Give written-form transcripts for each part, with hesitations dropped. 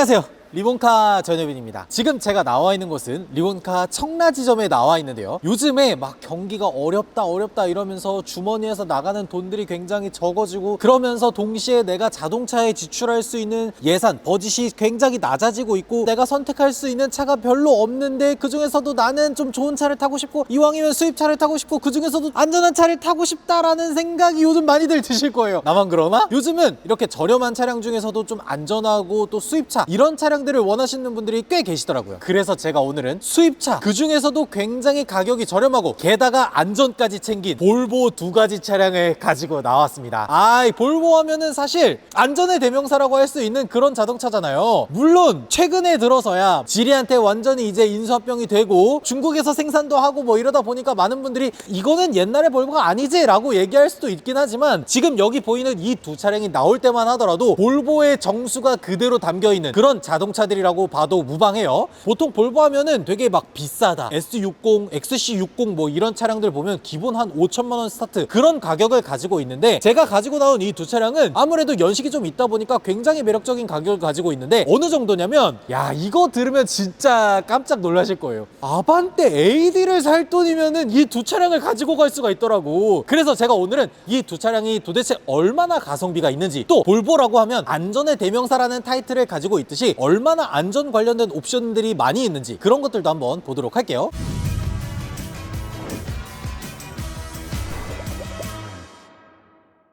안녕하세요, 리본카 전효빈입니다. 지금 제가 나와 있는 곳은 리본카 청라지점에 나와 있는데요, 요즘에 막 경기가 어렵다 이러면서 주머니에서 나가는 돈들이 굉장히 적어지고, 그러면서 동시에 내가 자동차에 지출할 수 있는 예산, 버짓이 굉장히 낮아지고 있고, 내가 선택할 수 있는 차가 별로 없는데 그 중에서도 나는 좀 좋은 차를 타고 싶고, 이왕이면 수입차를 타고 싶고, 그 중에서도 안전한 차를 타고 싶다라는 생각이 요즘 많이들 드실 거예요. 나만 그러나? 요즘은 이렇게 저렴한 차량 중에서도 좀 안전하고 또 수입차, 이런 차량들을 원하시는 분들이 꽤 계시더라고요. 그래서 제가 오늘은 수입차, 그 중에서도 굉장히 가격이 저렴하고 게다가 안전까지 챙긴 볼보 두 가지 차량을 가지고 나왔습니다. 볼보 하면은 사실 안전의 대명사라고 할 수 있는 그런 자동차잖아요. 물론 최근에 들어서야 지리한테 완전히 이제 인수합병이 되고 중국에서 생산도 하고 뭐 이러다 보니까 많은 분들이 이거는 옛날의 볼보가 아니지 라고 얘기할 수도 있긴 하지만, 지금 여기 보이는 이 두 차량이 나올 때만 하더라도 볼보의 정수가 그대로 담겨있는 그런 자동차들이라고 봐도 무방해요. 보통 볼보 하면은 되게 막 비싸다, S60, XC60 뭐 이런 차량들 보면 기본 한 5천만 원 스타트, 그런 가격을 가지고 있는데, 제가 가지고 나온 이 두 차량은 아무래도 연식이 좀 있다 보니까 굉장히 매력적인 가격을 가지고 있는데, 어느 정도냐면, 야, 이거 들으면 진짜 깜짝 놀라실 거예요. 아반떼 AD를 살 돈이면은 이 두 차량을 가지고 갈 수가 있더라고. 그래서 제가 오늘은 이 두 차량이 도대체 얼마나 가성비가 있는지, 또 볼보라고 하면 안전의 대명사라는 타이틀을 가지고 있듯이 얼마나 안전 관련된 옵션들이 많이 있는지, 그런 것들도 한번 보도록 할게요.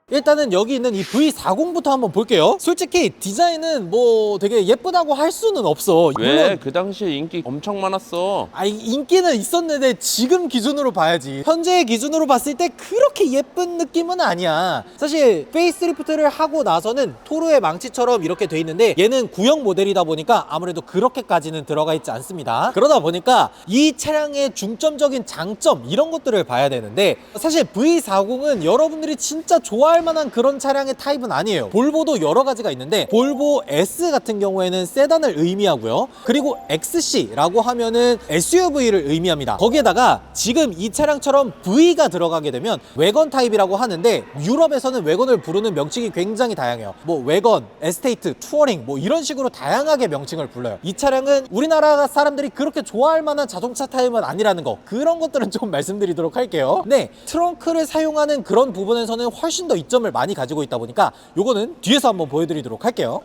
일단은 여기 있는 이 V40부터 한번 볼게요. 솔직히 디자인은 뭐 되게 예쁘다고 할 수는 없어. 왜? 물론 그 당시에 인기 엄청 많았어. 인기는 있었는데 지금 기준으로 봐야지. 현재의 기준으로 봤을 때 그렇게 예쁜 느낌은 아니야. 사실 페이스리프트를 하고 나서는 토르의 망치처럼 이렇게 돼 있는데, 얘는 구형 모델이다 보니까 아무래도 그렇게까지는 들어가 있지 않습니다. 그러다 보니까 이 차량의 중점적인 장점, 이런 것들을 봐야 되는데, 사실 V40은 여러분들이 진짜 좋아할 만한 그런 차량의 타입은 아니에요. 볼보도 여러 가지가 있는데, 볼보 S 같은 경우에는 세단을 의미하고요, 그리고 XC라고 하면은 SUV를 의미합니다. 거기에다가 지금 이 차량처럼 V가 들어가게 되면 외건 타입이라고 하는데, 유럽에서는 외건을 부르는 명칭이 굉장히 다양해요. 뭐 외건, 에스테이트, 투어링 뭐 이런 식으로 다양하게 명칭을 불러요. 이 차량은 우리나라 사람들이 그렇게 좋아할 만한 자동차 타입은 아니라는 거, 그런 것들은 좀 말씀드리도록 할게요. 네, 트렁크를 사용하는 그런 부분에서는 훨씬 더 이점을 많이 가지고 있다 보니까 요거는 뒤에서 한번 보여드리도록 할게요.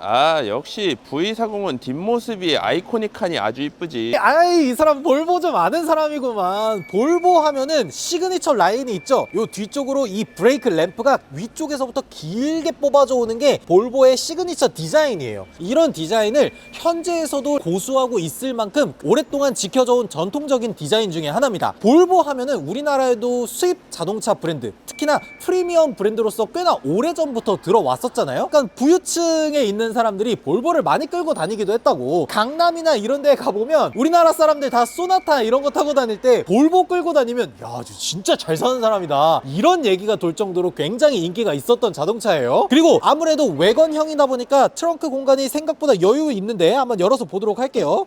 역시 V40은 뒷모습이 아이코닉하니 아주 이쁘지. 이 사람 볼보 좀 아는 사람이구만. 볼보 하면은 시그니처 라인이 있죠. 요 뒤쪽으로 이 브레이크 램프가 위쪽에서부터 길게 뽑아져 오는 게 볼보의 시그니처 디자인이에요. 이런 디자인을 현재에서도 고수하고 있을 만큼 오랫동안 지켜져 온 전통적인 디자인 중에 하나입니다. 볼보 하면은 우리나라에도 수입 자동차 브랜드, 특히나 프리미엄 브랜드로서 꽤나 오래전부터 들어왔었잖아요. 그러니까 부유층에 있는 사람들이 볼보를 많이 끌고 다니기도 했다고. 강남이나 이런 데 가보면 우리나라 사람들 다 소나타 이런 거 타고 다닐 때 볼보 끌고 다니면, 야, 진짜 잘 사는 사람이다, 이런 얘기가 돌 정도로 굉장히 인기가 있었던 자동차예요. 그리고 아무래도 외건형이다 보니까 트렁크 공간이 생각보다 여유 있는데, 한번 열어서 보도록 할게요.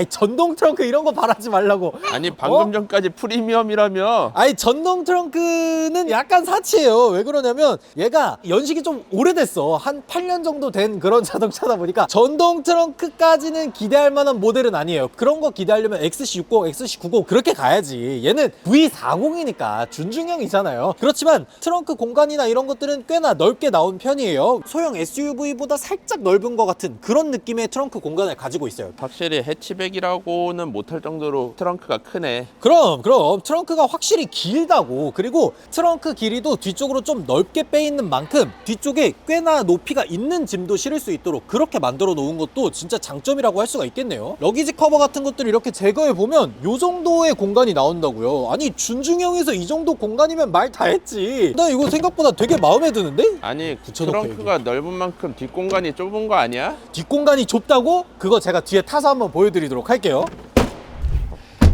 전동 트렁크 이런 거 바라지 말라고. 아니 방금 전까지 프리미엄이라며. 전동 트렁크는 약간 사치예요. 왜 그러냐면 얘가 연식이 좀 오래됐어. 한 8년 정도 된 그런 자동차다 보니까 전동 트렁크까지는 기대할 만한 모델은 아니에요. 그런 거 기대하려면 XC60, XC90 그렇게 가야지. 얘는 V40이니까 준중형이잖아요. 그렇지만 트렁크 공간이나 이런 것들은 꽤나 넓게 나온 편이에요. 소형 SUV보다 살짝 넓은 것 같은 그런 느낌의 트렁크 공간을 가지고 있어요. 확실히 해치백이라고는 못할 정도로 트렁크가 크네. 그럼 트렁크가 확실히 길다고. 그리고 트렁크 길이도 뒤쪽으로 좀 넓게 빼있는 만큼 뒤쪽에 꽤나 높이가 있는 짐도 실을 수 있도록 그렇게 만들어 놓은 것도 진짜 장점이라고 할 수가 있겠네요. 러기지 커버 같은 것들 이렇게 제거해 보면 요 정도의 공간이 나온다고요. 아니 준중형에서 이 정도 공간이면 말 다 했지. 나 이거 생각보다 되게 마음에 드는데? 아니 붙여놓고 트렁크가 넓은 만큼 뒷공간이 좁은 거 아니야? 뒷공간이 좁다고? 그거 제가 뒤에 타서 한번 보여드리도록 할게요.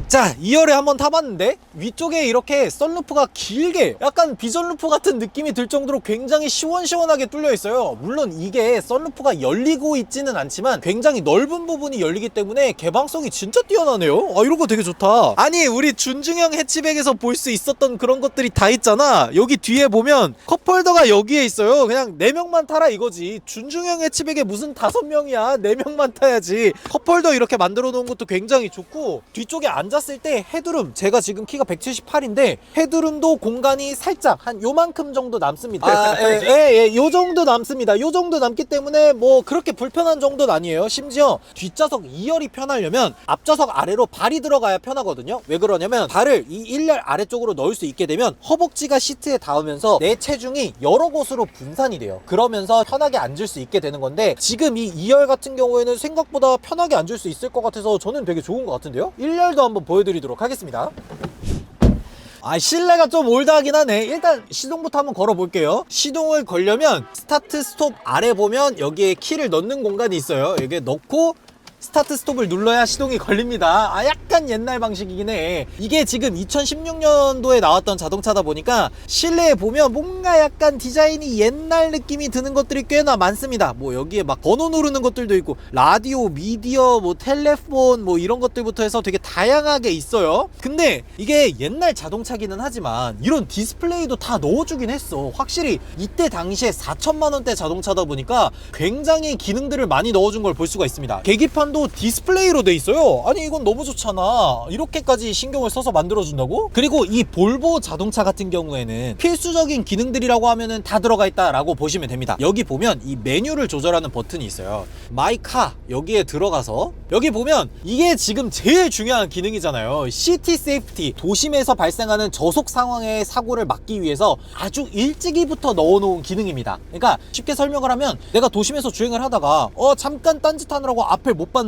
자, 2열에 한번 타봤는데 위쪽에 이렇게 썬루프가 길게 약간 비전 루프 같은 느낌이 들 정도로 굉장히 시원시원하게 뚫려 있어요. 물론 이게 썬루프가 열리고 있지는 않지만 굉장히 넓은 부분이 열리기 때문에 개방성이 진짜 뛰어나네요. 아, 이런 거 되게 좋다. 아니, 우리 준중형 해치백에서 볼 수 있었던 그런 것들이 다 있잖아. 여기 뒤에 보면 컵홀더가 여기에 있어요. 그냥 4명만 타라 이거지. 준중형 해치백에 무슨 5명이야. 4명만 타야지. 컵홀더 이렇게 만들어 놓은 것도 굉장히 좋고, 뒤쪽에 앉았을 때 헤드룸, 제가 지금 키가 178인데 헤드룸도 공간이 살짝 한 요만큼 정도 남습니다. 요 정도 남습니다. 요 정도 남기 때문에 뭐 그렇게 불편한 정도는 아니에요. 심지어 뒷좌석 2열이 편하려면 앞좌석 아래로 발이 들어가야 편하거든요. 왜 그러냐면 발을 이 1열 아래쪽으로 넣을 수 있게 되면 허벅지가 시트에 닿으면서 내 체중이 여러 곳으로 분산이 돼요. 그러면서 편하게 앉을 수 있게 되는 건데, 지금 이 2열 같은 경우에는 생각보다 편하게 앉을 수 있을 것 같아서 저는 되게 좋은 것 같은데요. 1열도 한번 보여드리도록 하겠습니다. 아, 실내가 좀 올드하긴 하네. 일단 시동부터 한번 걸어볼게요. 시동을 걸려면 스타트 스톱 아래 보면 여기에 키를 넣는 공간이 있어요. 여기에 넣고 스타트 스톱을 눌러야 시동이 걸립니다. 아, 약간 옛날 방식이긴 해. 이게 지금 2016년도에 나왔던 자동차다 보니까 실내에 보면 뭔가 약간 디자인이 옛날 느낌이 드는 것들이 꽤나 많습니다. 뭐 여기에 막 번호 누르는 것들도 있고, 라디오, 미디어, 뭐 텔레폰, 뭐 이런 것들부터 해서 되게 다양하게 있어요. 근데 이게 옛날 자동차기는 하지만 이런 디스플레이도 다 넣어주긴 했어. 확실히 이때 당시에 4천만 원대 자동차다 보니까 굉장히 기능들을 많이 넣어준 걸 볼 수가 있습니다. 계기판도 디스플레이로 돼 있어요. 아니, 이건 너무 좋잖아. 이렇게까지 신경을 써서 만들어준다고? 그리고 이 볼보 자동차 같은 경우에는 필수적인 기능들이라고 하면은 다 들어가 있다라고 보시면 됩니다. 여기 보면 이 메뉴를 조절하는 버튼이 있어요. 마이 카, 여기에 들어가서 여기 보면 이게 지금 제일 중요한 기능이잖아요. 시티 세이프티, 도심에서 발생하는 저속 상황의 사고를 막기 위해서 아주 일찍이부터 넣어놓은 기능입니다. 그러니까 쉽게 설명을 하면, 내가 도심에서 주행을 하다가 잠깐 딴짓하느라고 앞을 못 봤는데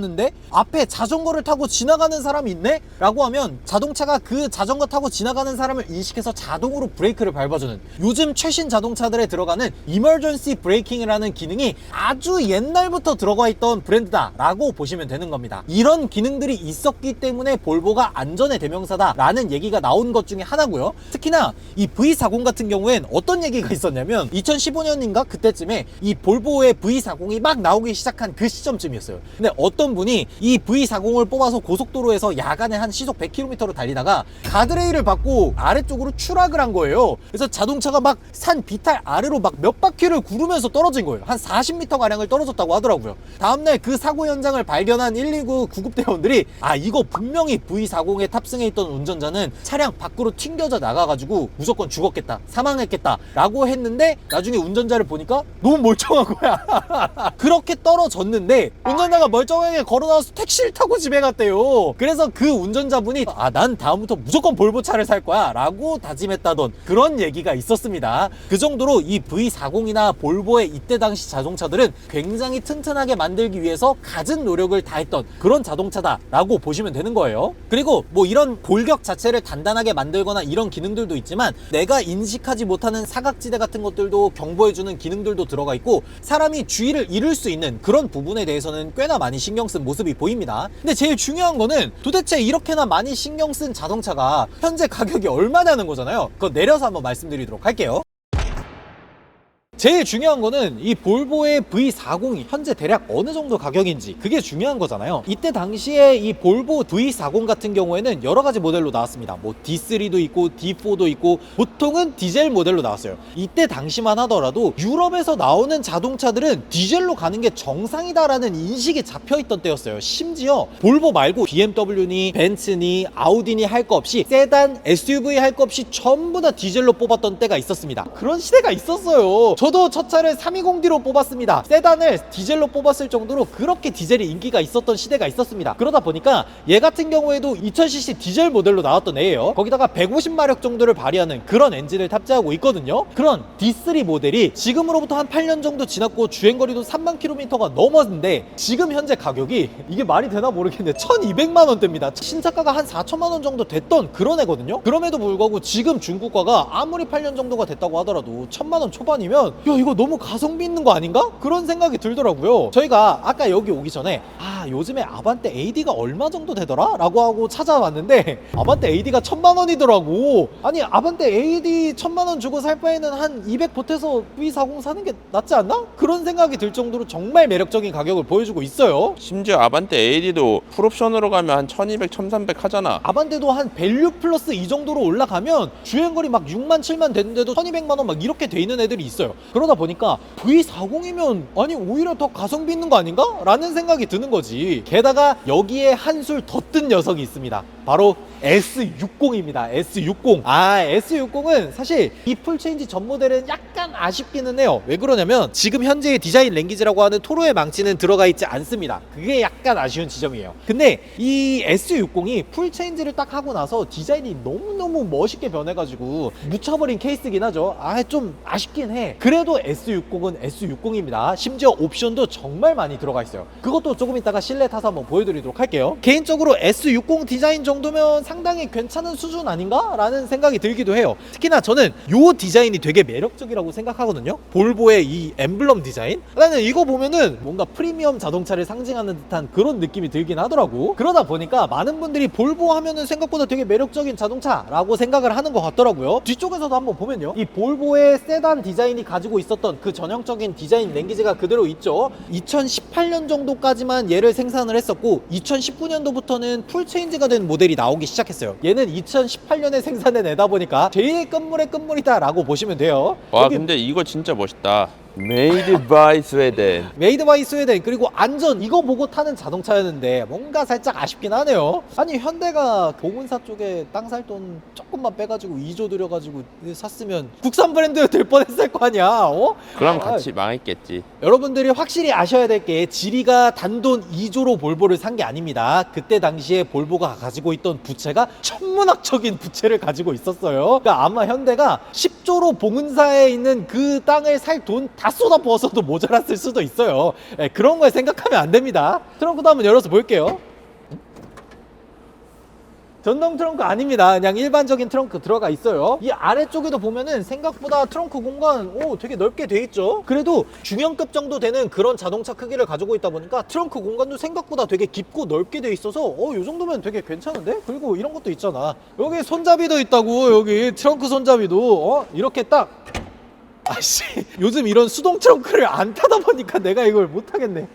앞에 자전거를 타고 지나가는 사람이 있네? 라고 하면 자동차가 그 자전거 타고 지나가는 사람을 인식해서 자동으로 브레이크를 밟아주는, 요즘 최신 자동차들에 들어가는 이머전시 브레이킹이라는 기능이 아주 옛날부터 들어가 있던 브랜드다 라고 보시면 되는 겁니다. 이런 기능들이 있었기 때문에 볼보가 안전의 대명사다 라는 얘기가 나온 것 중에 하나고요. 특히나 이 V40 같은 경우엔 어떤 얘기가 있었냐면, 2015년인가 그때쯤에 이 볼보의 V40이 막 나오기 시작한 그 시점쯤이었어요. 근데 어떤 분이 이 V40을 뽑아서 고속도로에서 야간에 한 시속 100km로 달리다가 가드레일을 받고 아래쪽으로 추락을 한 거예요. 그래서 자동차가 막 산 비탈 아래로 막 몇 바퀴를 구르면서 떨어진 거예요. 한 40m 가량을 떨어졌다고 하더라고요. 다음날 그 사고 현장을 발견한 119 구급대원들이, 아, 이거 분명히 V40에 탑승해 있던 운전자는 차량 밖으로 튕겨져 나가가지고 무조건 죽었겠다, 사망했겠다 라고 했는데, 나중에 운전자를 보니까 너무 멀쩡한 거야. 그렇게 떨어졌는데 운전자가 멀쩡하게 걸어나와서 택시를 타고 집에 갔대요. 그래서 그 운전자분이, 아, 난 다음부터 무조건 볼보 차를 살 거야 라고 다짐했다던 그런 얘기가 있었습니다. 그 정도로 이 V40이나 볼보의 이때 당시 자동차들은 굉장히 튼튼하게 만들기 위해서 갖은 노력을 다했던 그런 자동차다 라고 보시면 되는 거예요. 그리고 뭐 이런 골격 자체를 단단하게 만들거나 이런 기능들도 있지만, 내가 인식하지 못하는 사각지대 같은 것들도 경보해주는 기능들도 들어가 있고, 사람이 주의를 잃을 수 있는 그런 부분에 대해서는 꽤나 많이 신경 쓴 모습이 보입니다. 근데 제일 중요한 거는 도대체 이렇게나 많이 신경 쓴 자동차가 현재 가격이 얼마냐는 거잖아요. 그거 내려서 한번 말씀드리도록 할게요. 제일 중요한 거는 이 볼보의 V40이 현재 대략 어느 정도 가격인지, 그게 중요한 거잖아요. 이때 당시에 이 볼보 V40 같은 경우에는 여러 가지 모델로 나왔습니다. 뭐 D3도 있고 D4도 있고, 보통은 디젤 모델로 나왔어요. 이때 당시만 하더라도 유럽에서 나오는 자동차들은 디젤로 가는 게 정상이다라는 인식이 잡혀있던 때였어요. 심지어 볼보 말고 BMW니 벤츠니 아우디니 할 거 없이, 세단, SUV 할 거 없이 전부 다 디젤로 뽑았던 때가 있었습니다. 그런 시대가 있었어요. 저도 첫 차를 320D로 뽑았습니다. 세단을 디젤로 뽑았을 정도로 그렇게 디젤이 인기가 있었던 시대가 있었습니다. 그러다 보니까 얘 같은 경우에도 2000cc 디젤 모델로 나왔던 애예요. 거기다가 150마력 정도를 발휘하는 그런 엔진을 탑재하고 있거든요. 그런 D3 모델이 지금으로부터 한 8년 정도 지났고 주행거리도 3만 km가 넘었는데, 지금 현재 가격이, 이게 말이 되나 모르겠는데 1200만 원대입니다. 신차가가 한 4천만 원 정도 됐던 그런 애거든요. 그럼에도 불구하고 지금 중고가가 아무리 8년 정도가 됐다고 하더라도 1000만 원 초반이면 야 이거 너무 가성비 있는 거 아닌가? 그런 생각이 들더라고요. 저희가 아까 여기 오기 전에 요즘에 아반떼 AD가 얼마 정도 되더라? 라고 하고 찾아왔는데 아반떼 AD가 1000만원이더라고. 아니 아반떼 AD 1000만원 주고 살 바에는 한 200 보태서 V40 사는 게 낫지 않나? 그런 생각이 들 정도로 정말 매력적인 가격을 보여주고 있어요. 심지어 아반떼 AD도 풀옵션으로 가면 한 1200, 1300 하잖아. 아반떼도 한 밸류 플러스 이 정도로 올라가면 주행거리 막 6만 7만 되는데도 1200만원 막 이렇게 돼 있는 애들이 있어요. 그러다 보니까 V40이면 아니 오히려 더 가성비 있는 거 아닌가? 라는 생각이 드는 거지. 게다가 여기에 한술 더 뜬 녀석이 있습니다. 바로 S60입니다. S60. S60은 사실 이 풀체인지 전 모델은 약간 아쉽기는 해요. 왜 그러냐면 지금 현재의 디자인 랭귀지라고 하는 토로의 망치는 들어가 있지 않습니다. 그게 약간 아쉬운 지점이에요. 근데 이 S60이 풀체인지를 딱 하고 나서 디자인이 너무너무 멋있게 변해가지고 묻혀버린 케이스긴 하죠. 좀 아쉽긴 해. 그래도 S60은 S60입니다. 심지어 옵션도 정말 많이 들어가 있어요. 그것도 조금 이따가 실내 타서 한번 보여드리도록 할게요. 개인적으로 S60 디자인 정도면 상당히 괜찮은 수준 아닌가? 라는 생각이 들기도 해요. 특히나 저는 이 디자인이 되게 매력적이라고 생각하거든요. 볼보의 이 엠블럼 디자인. 나는 이거 보면은 뭔가 프리미엄 자동차를 상징하는 듯한 그런 느낌이 들긴 하더라고. 그러다 보니까 많은 분들이 볼보 하면은 생각보다 되게 매력적인 자동차라고 생각을 하는 것 같더라고요. 뒤쪽에서도 한번 보면요, 이 볼보의 세단 디자인이 가지고 있었던 그 전형적인 디자인 랭귀지가 그대로 있죠. 2018년 정도까지만 얘를 생산을 했었고 2019년도부터는 풀체인지가 된 모델이 나오기 시작했어요. 얘는 2018년에 생산해 내다 보니까 제일 끝물의 끝물이다 라고 보시면 돼요. 와 근데 이거 진짜 멋있다. Made by Sweden. 메이드 바이 스웨덴. 그리고 안전 이거 보고 타는 자동차였는데 뭔가 살짝 아쉽긴 하네요. 아니 현대가 보문사 쪽에 땅 살 돈 조금만 빼가지고 2조 들여가지고 샀으면 국산 브랜드 될 뻔했을 거 아니야. 그럼 같이 망했겠지. 여러분들이 확실히 아셔야 될 게 지리가 단돈 2조로 볼보를 산 게 아닙니다. 그때 당시에 볼보가 가지고 있던 부채가 천문학적인 부채를 가지고 있었어요. 그러니까 아마 현대가 10조로 봉은사에 있는 그 땅을 살 돈 다 쏟아 부었어도 모자랐을 수도 있어요. 그런 걸 생각하면 안 됩니다. 트렁크도 한번 열어서 볼게요. 전동 트렁크 아닙니다. 그냥 일반적인 트렁크 들어가 있어요. 이 아래쪽에도 보면은 생각보다 트렁크 공간 되게 넓게 돼 있죠. 그래도 중형급 정도 되는 그런 자동차 크기를 가지고 있다 보니까 트렁크 공간도 생각보다 되게 깊고 넓게 돼 있어서 이 정도면 되게 괜찮은데? 그리고 이런 것도 있잖아. 여기 손잡이도 있다고. 여기 트렁크 손잡이도 이렇게 딱. 아씨, 요즘 이런 수동 트렁크를 안 타다 보니까 내가 이걸 못 하겠네.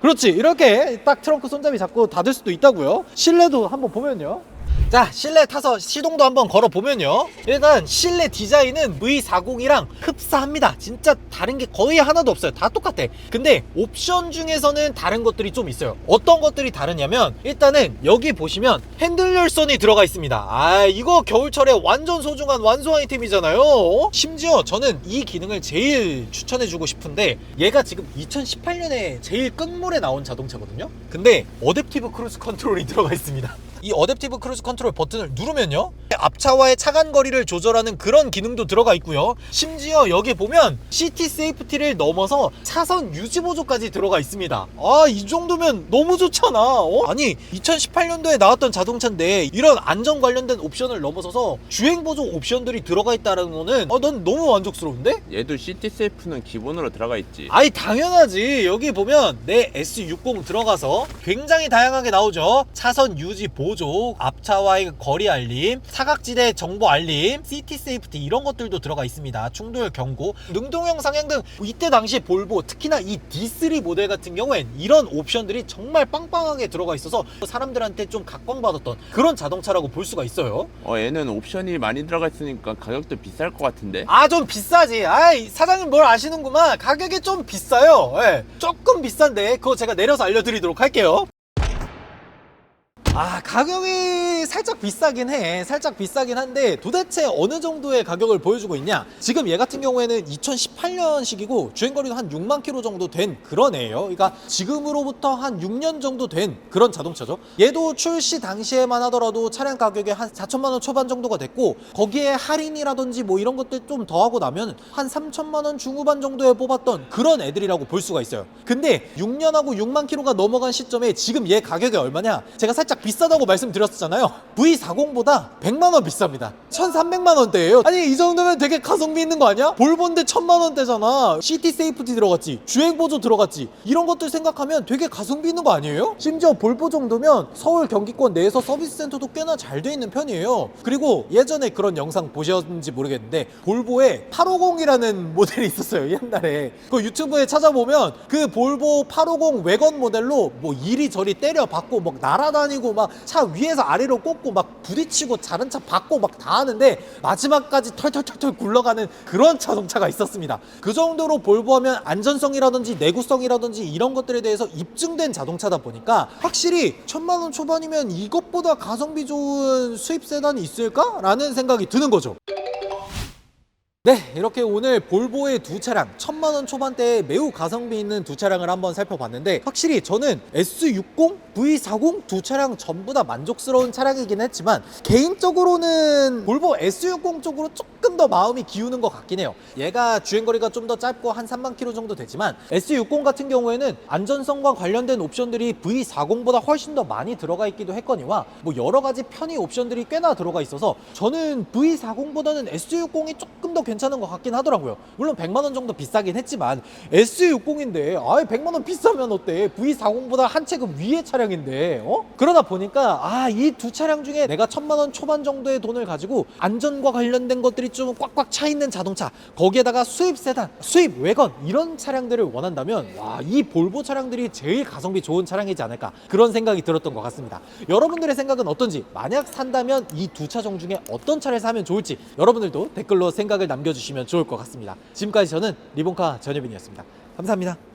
그렇지, 이렇게 딱 트렁크 손잡이 잡고 닫을 수도 있다고요. 실내도 한번 보면요. 자, 실내 타서 시동도 한번 걸어보면요, 일단 실내 디자인은 V40이랑 흡사합니다. 진짜 다른 게 거의 하나도 없어요. 다 똑같아. 근데 옵션 중에서는 다른 것들이 좀 있어요. 어떤 것들이 다르냐면 일단은 여기 보시면 핸들 열선이 들어가 있습니다. 이거 겨울철에 완전 소중한 완소 아이템이잖아요. 심지어 저는 이 기능을 제일 추천해주고 싶은데 얘가 지금 2018년에 제일 끝물에 나온 자동차거든요. 근데 어댑티브 크루즈 컨트롤이 들어가 있습니다. 이 어댑티브 크루즈 컨트롤 버튼을 누르면요, 앞차와의 차간 거리를 조절하는 그런 기능도 들어가 있고요. 심지어 여기 보면 시티 세이프티를 넘어서 차선 유지 보조까지 들어가 있습니다. 이 정도면 너무 좋잖아. 아니 2018년도에 나왔던 자동차인데 이런 안전 관련된 옵션을 넘어서서 주행 보조 옵션들이 들어가 있다는 거는 난 너무 만족스러운데? 얘도 시티 세이프는 기본으로 들어가 있지. 당연하지. 여기 보면 내 S60 들어가서 굉장히 다양하게 나오죠. 차선 유지 보조, 앞차와의 거리 알림, 사각지대 정보 알림, 시티 세이프티 이런 것들도 들어가 있습니다. 충돌 경고, 능동형 상향 등 이때 당시 볼보, 특히나 이 D3 모델 같은 경우엔 이런 옵션들이 정말 빵빵하게 들어가 있어서 사람들한테 좀 각광받았던 그런 자동차라고 볼 수가 있어요. 얘는 옵션이 많이 들어가 있으니까 가격도 비쌀 것 같은데? 좀 비싸지. 사장님 뭘 아시는구만. 가격이 좀 비싸요. 조금 비싼데 그거 제가 내려서 알려드리도록 할게요. 가격이 살짝 비싸긴 해. 살짝 비싸긴 한데 도대체 어느 정도의 가격을 보여주고 있냐? 지금 얘 같은 경우에는 2018년식이고 주행거리도 한 6만 킬로 정도 된 그런 애예요. 그러니까 지금으로부터 한 6년 정도 된 그런 자동차죠. 얘도 출시 당시에만 하더라도 차량 가격이 한 4천만 원 초반 정도가 됐고, 거기에 할인이라든지 뭐 이런 것들 좀 더하고 나면 한 3천만 원 중후반 정도에 뽑았던 그런 애들이라고 볼 수가 있어요. 근데 6년하고 6만 킬로가 넘어간 시점에 지금 얘 가격이 얼마냐? 제가 살짝 비싸다고 말씀드렸잖아요. V40보다 100만원 비쌉니다. 1300만원대예요. 아니 이 정도면 되게 가성비 있는 거 아니야? 볼본데 1000만원대잖아. 시티 세이프티 들어갔지, 주행보조 들어갔지, 이런 것들 생각하면 되게 가성비 있는 거 아니에요? 심지어 볼보 정도면 서울 경기권 내에서 서비스 센터도 꽤나 잘 돼 있는 편이에요. 그리고 예전에 그런 영상 보셨는지 모르겠는데 볼보에 850이라는 모델이 있었어요, 옛날에. 그 유튜브에 찾아보면 그 볼보 850 외건 모델로 뭐 이리저리 때려박고 막 날아다니고 막 차 위에서 아래로 꽂고 막 부딪히고 다른 차 박고 막 다 하는데 마지막까지 털털털털 굴러가는 그런 자동차가 있었습니다. 그 정도로 볼보 하면 안전성이라든지 내구성이라든지 이런 것들에 대해서 입증된 자동차다 보니까 확실히 1000만원 초반이면 이것보다 가성비 좋은 수입 세단이 있을까? 라는 생각이 드는 거죠. 네, 이렇게 오늘 볼보의 두 차량 1000만원 초반대에 매우 가성비 있는 두 차량을 한번 살펴봤는데 확실히 저는 S60, V40 두 차량 전부 다 만족스러운 차량이긴 했지만 개인적으로는 볼보 S60 쪽으로 조금 더 마음이 기우는 것 같긴 해요. 얘가 주행거리가 좀 더 짧고 한 3만 킬로 정도 되지만 S60 같은 경우에는 안전성과 관련된 옵션들이 V40보다 훨씬 더 많이 들어가 있기도 했거니와 뭐 여러 가지 편의 옵션들이 꽤나 들어가 있어서 저는 V40보다는 S60이 조금 더 괜찮은 것 같긴 하더라고요. 물론 100만원 정도 비싸긴 했지만 S60인데 아예 100만원 비싸면 어때? V40보다 한 체급 위의 차량인데 그러다 보니까 이 두 차량 중에 내가 1000만원 초반 정도의 돈을 가지고 안전과 관련된 것들이 좀 꽉꽉 차 있는 자동차, 거기에다가 수입 세단, 수입 외건 이런 차량들을 원한다면 이 볼보 차량들이 제일 가성비 좋은 차량이지 않을까 그런 생각이 들었던 것 같습니다. 여러분들의 생각은 어떤지, 만약 산다면 이 두 차종 중에 어떤 차를 사면 좋을지 여러분들도 댓글로 생각을 남겨주시면 좋을 것 같습니다. 지금까지 저는 리본카 전효빈이었습니다. 감사합니다.